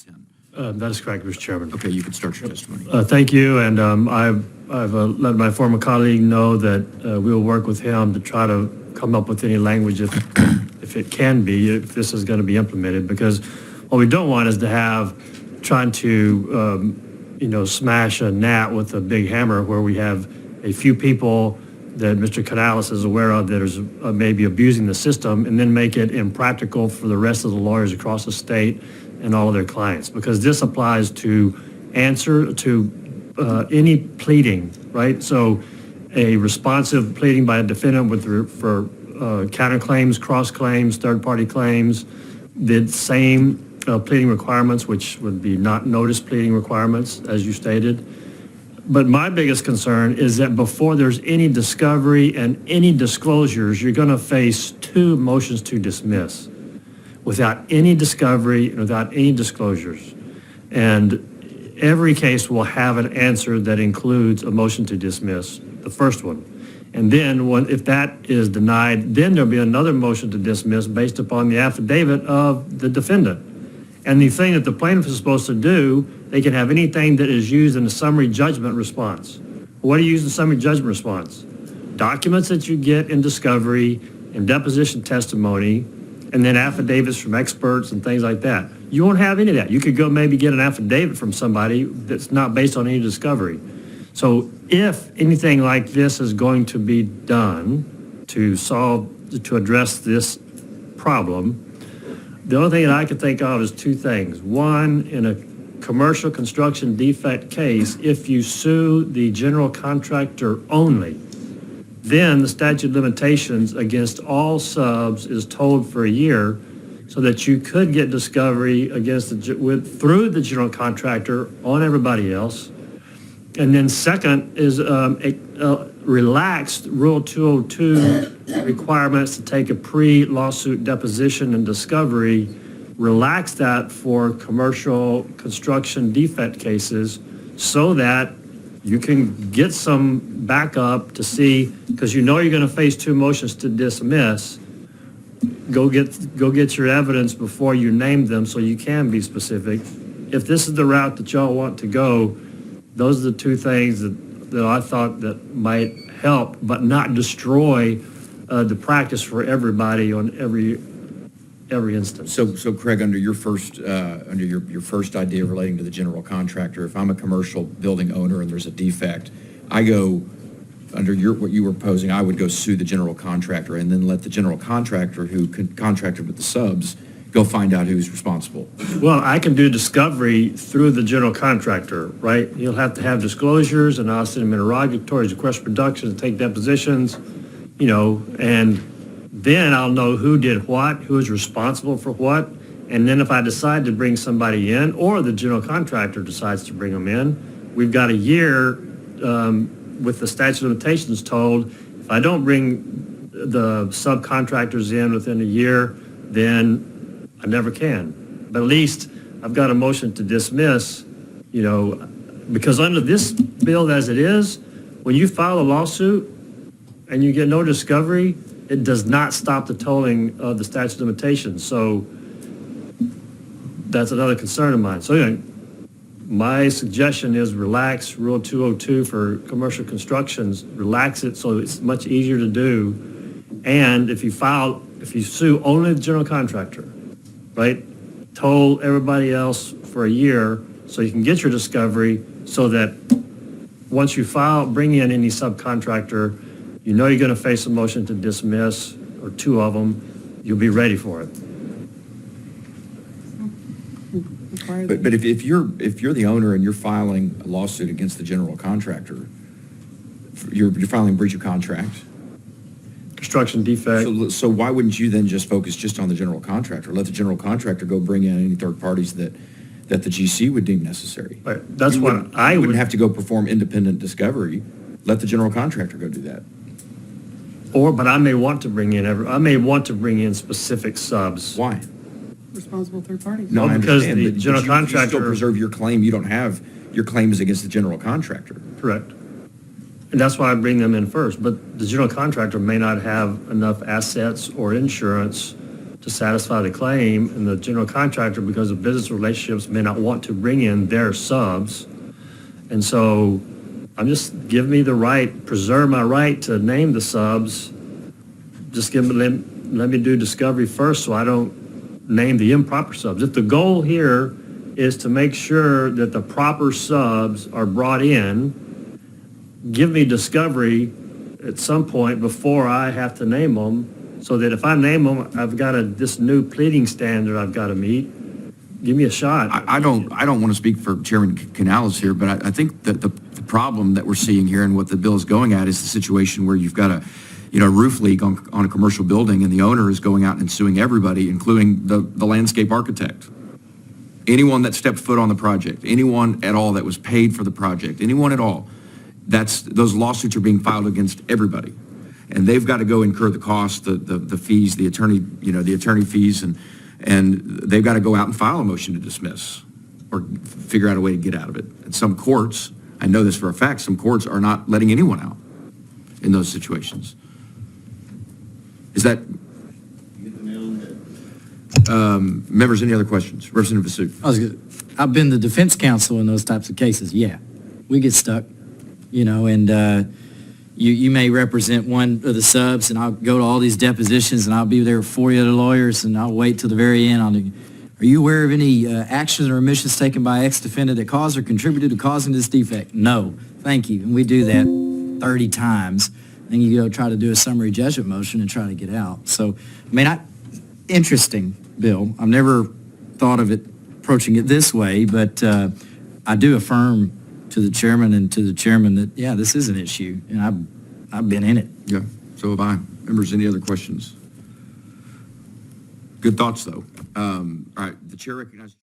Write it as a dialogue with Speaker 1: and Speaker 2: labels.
Speaker 1: HB2310.
Speaker 2: That is correct, Mr. Chairman.
Speaker 1: Okay, you can start your testimony.
Speaker 2: Thank you, and I've let my former colleague know that we will work with him to try to come up with any language if it can be, if this is going to be implemented, because what we don't want is to have trying to smash a gnat with a big hammer where we have a few people that Mr. Canales is aware of that is maybe abusing the system, and then make it impractical for the rest of the lawyers across the state and all of their clients, because this applies to any pleading, right? So a responsive pleading by a defendant for counterclaims, cross claims, third-party claims, the same pleading requirements, which would be not notice pleading requirements, as you stated. But my biggest concern is that before there's any discovery and any disclosures, you're going to face 2 motions to dismiss without any discovery and without any disclosures. And every case will have an answer that includes a motion to dismiss, the first one. And then if that is denied, then there'll be another motion to dismiss based upon the affidavit of the defendant. And the thing that the plaintiff is supposed to do, they can have anything that is used in the summary judgment response. What do you use in the summary judgment response? Documents that you get in discovery, in deposition testimony, and then affidavits from experts and things like that. You won't have any of that. You could go maybe get an affidavit from somebody that's not based on any discovery. So if anything like this is going to be done to address this problem, the only thing that I can think of is 2 things. One, in a commercial construction defect case, if you sue the general contractor only, then the statute of limitations against all subs is told for a year, so that you could get discovery through the general contractor on everybody else. And then second is relaxed Rule 202 requirements to take a pre-lawsuit deposition and discovery, relax that for commercial construction defect cases so that you can get some backup to see, because you're going to face 2 motions to dismiss. Go get your evidence before you name them so you can be specific. If this is the route that y'all want to go, those are the 2 things that I thought that might help, but not destroy the practice for everybody on every instance.
Speaker 1: So Craig, under your first idea relating to the general contractor, if I'm a commercial building owner and there's a defect, I go under what you were posing, I would go sue the general contractor and then let the general contractor who contracted with the subs go find out who's responsible.
Speaker 2: Well, I can do discovery through the general contractor, right? You'll have to have disclosures, and I'll send them interrogatories, request production, take depositions, and then I'll know who did what, who is responsible for what, and then if I decide to bring somebody in, or the general contractor decides to bring them in, we've got a year with the statute of limitations told. If I don't bring the subcontractors in within a year, then I never can. But at least I've got a motion to dismiss, because under this bill as it is, when you file a lawsuit and you get no discovery, it does not stop the tolling of the statute of limitations. So that's another concern of mine. So anyway, my suggestion is relax Rule 202 for commercial constructions, relax it so it's much easier to do. And if you sue only the general contractor, right, toll everybody else for a year so you can get your discovery, so that once you bring in any subcontractor, you're going to face a motion to dismiss, or 2 of them, you'll be ready for it.
Speaker 1: But if you're the owner and you're filing a lawsuit against the general contractor, you're filing breach of contract.
Speaker 2: Construction defect.
Speaker 1: So why wouldn't you then just focus just on the general contractor? Let the general contractor go bring in any third parties that the GC would deem necessary.
Speaker 2: Right. That's what I
Speaker 1: wouldn't have to go perform independent discovery. Let the general contractor go do that.
Speaker 2: But I may want to bring in specific subs.
Speaker 1: Why?
Speaker 3: Responsible third parties.
Speaker 1: No, I
Speaker 2: because
Speaker 1: understand,
Speaker 2: the general contractor,
Speaker 1: you still preserve your claim. You don't have your claim is against the general contractor.
Speaker 2: Correct. And that's why I bring them in first. But the general contractor may not have enough assets or insurance to satisfy the claim, and the general contractor, because of business relationships, may not want to bring in their subs. And so I'm just, give me the right, preserve my right to name the subs. Just let me do discovery first so I don't name the improper subs. If the goal here is to make sure that the proper subs are brought in, give me discovery at some point before I have to name them, so that if I name them, I've got this new pleading standard I've got to meet. Give me a shot.
Speaker 1: I don't want to speak for Chairman Canales here, but I think that the problem that we're seeing here and what the bill is going at is the situation where you've got a roof leak on a commercial building, and the owner is going out and suing everybody, including the landscape architect. Anyone that stepped foot on the project, anyone at all that was paid for the project, anyone at all, those lawsuits are being filed against everybody. And they've got to go incur the cost, the fees, the attorney fees, and they've got to go out and file a motion to dismiss or figure out a way to get out of it. And some courts, I know this for a fact, some courts are not letting anyone out in those situations. Is that? Members, any other questions? Representative Vasu.
Speaker 4: I've been the defense counsel in those types of cases. Yeah, we get stuck, and you may represent one of the subs, and I'll go to all these depositions, and I'll be there with 40 other lawyers, and I'll wait till the very end. Are you aware of any actions or omissions taken by ex-defendant that caused or contributed to causing this defect? No, thank you. And we do that 30 times. Then you go try to do a summary judgment motion and try to get out. So, interesting, Bill. I've never thought of it, approaching it this way, but I do affirm to the chairman and to the chairman that, yeah, this is an issue, and I've been in it.
Speaker 1: Yeah, so have I. Members, any other questions? Good thoughts, though. All right, the chair recognizes.